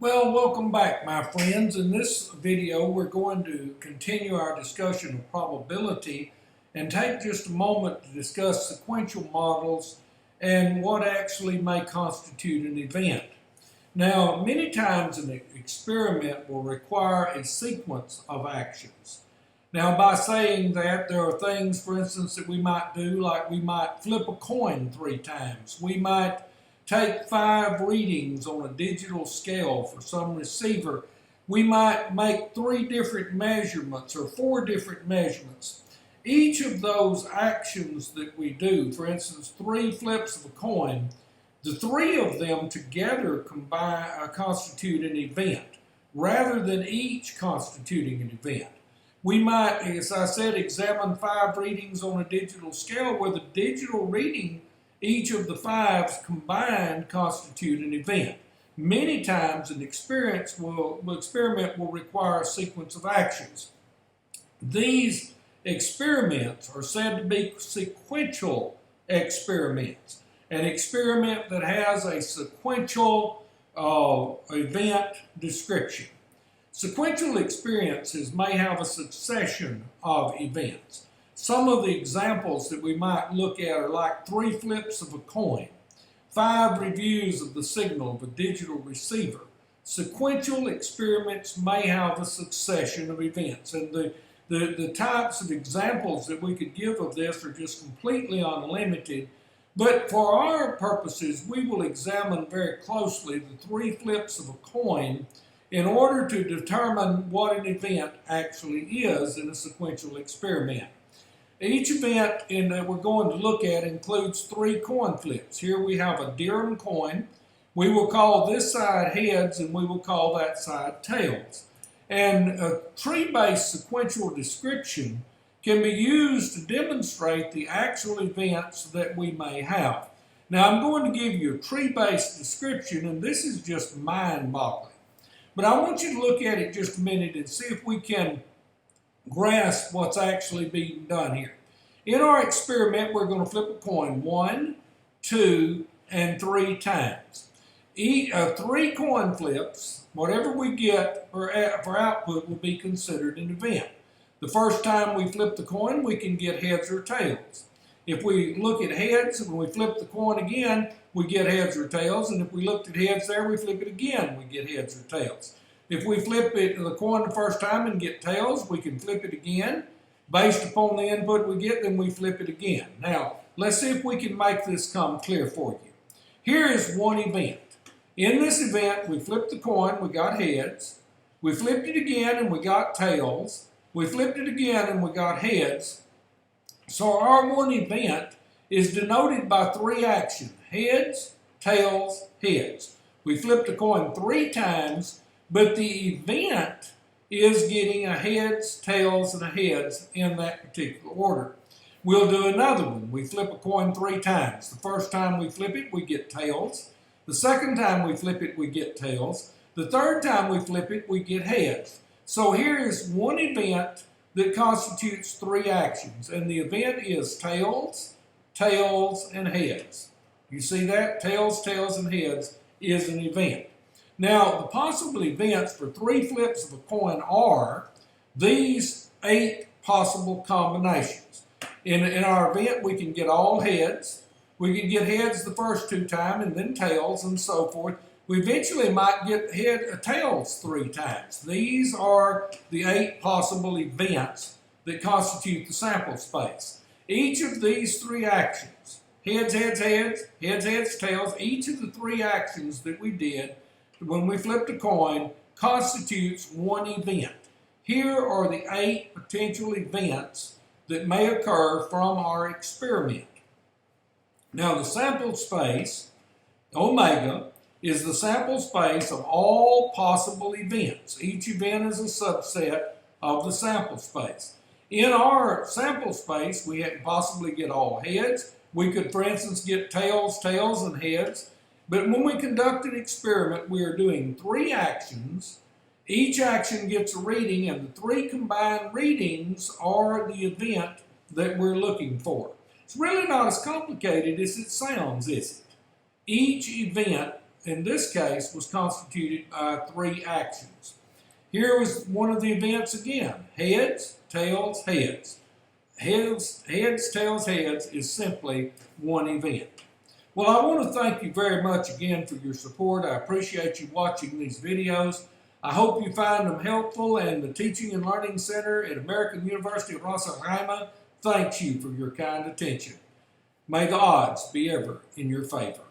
Well, welcome back, my friends. In this video, we're going to continue our discussion of probability and take just a moment to discuss sequential models and what actually may constitute an event. Now, many times an experiment will require a sequence of actions. Now, by saying that, there are things, for instance, that we might do, like we might flip a coin 3 times. We might take 5 readings on a digital scale for some receiver. We might make 3 different measurements or 4 different measurements. Each of those actions that we do, for instance, 3 flips of a coin, the 3 of them together constitute an event, rather than each constituting an event. We might, as I said, examine 5 readings on a digital scale where the digital reading, each of the 5s combined, constitute an event. Many times an experiment will require a sequence of actions. These experiments are said to be sequential experiments. An experiment that has a sequential event description. Sequential experiences may have a succession of events. Some of the examples that we might look at are like 3 flips of a coin, 5 reviews of the signal of a digital receiver. Sequential experiments may have a succession of events, and the types of examples that we could give of this are just completely unlimited. But for our purposes, we will examine very closely the 3 flips of a coin in order to determine what an event actually is in a sequential experiment. Each event that we're going to look at includes 3 coin flips. Here we have a dirham coin. We will call this side heads and we will call that side tails. And a tree-based sequential description can be used to demonstrate the actual events that we may have. Now I'm going to give you a tree-based description, and this is just mind-boggling. But I want you to look at it just a minute and see if we can grasp what's actually being done here. In our experiment, we're going to flip a coin 1, 2, and 3 times. 3 coin flips, whatever we get for output, will be considered an event. The first time we flip the coin, we can get heads or tails. If we look at heads and we flip the coin again, we get heads or tails. And if we looked at heads there, we flip it again, we get heads or tails. If we flip the coin the first time and get tails, we can flip it again. Based upon the input we get, then we flip it again. Now, let's see if we can make this come clear for you. Here is one event. In this event, we flipped the coin, we got heads. We flipped it again and we got tails. We flipped it again and we got heads. So our one event is denoted by 3 actions: heads, tails, heads. We flipped a coin 3 times, but the event is getting a heads, tails, and a heads in that particular order. We'll do another one. We flip a coin 3 times. The first time we flip it, we get tails. The second time we flip it, we get tails. The third time we flip it, we get heads. So here is one event that constitutes 3 actions, and the event is tails, tails, and heads. You see that? Tails, tails, and heads is an event. Now, the possible events for 3 flips of a coin are these 8 possible combinations. In our event, we can get all heads. We can get heads the first 2 times and then tails and so forth. We eventually might get tails 3 times. These are the 8 possible events that constitute the sample space. Each of these 3 actions, heads, heads, heads, heads, heads, tails, each of the 3 actions that we did when we flipped a coin constitutes one event. Here are the 8 potential events that may occur from our experiment. Now the sample space, omega, is the sample space of all possible events. Each event is a subset of the sample space. In our sample space, we could possibly get all heads. We could, for instance, get tails, tails, and heads. But when we conduct an experiment, we are doing 3 actions. Each action gets a reading, and the 3 combined readings are the event that we're looking for. It's really not as complicated as it sounds, is it? Each event in this case, was constituted by 3 actions. Here was one of the events again. Heads, tails, heads. Heads, tails, heads is simply one event. Well, I want to thank you very much again for your support. I appreciate you watching these videos. I hope you find them helpful, and the Teaching and Learning Center at American University of Rosario thanks you for your kind attention. May the odds be ever in your favor.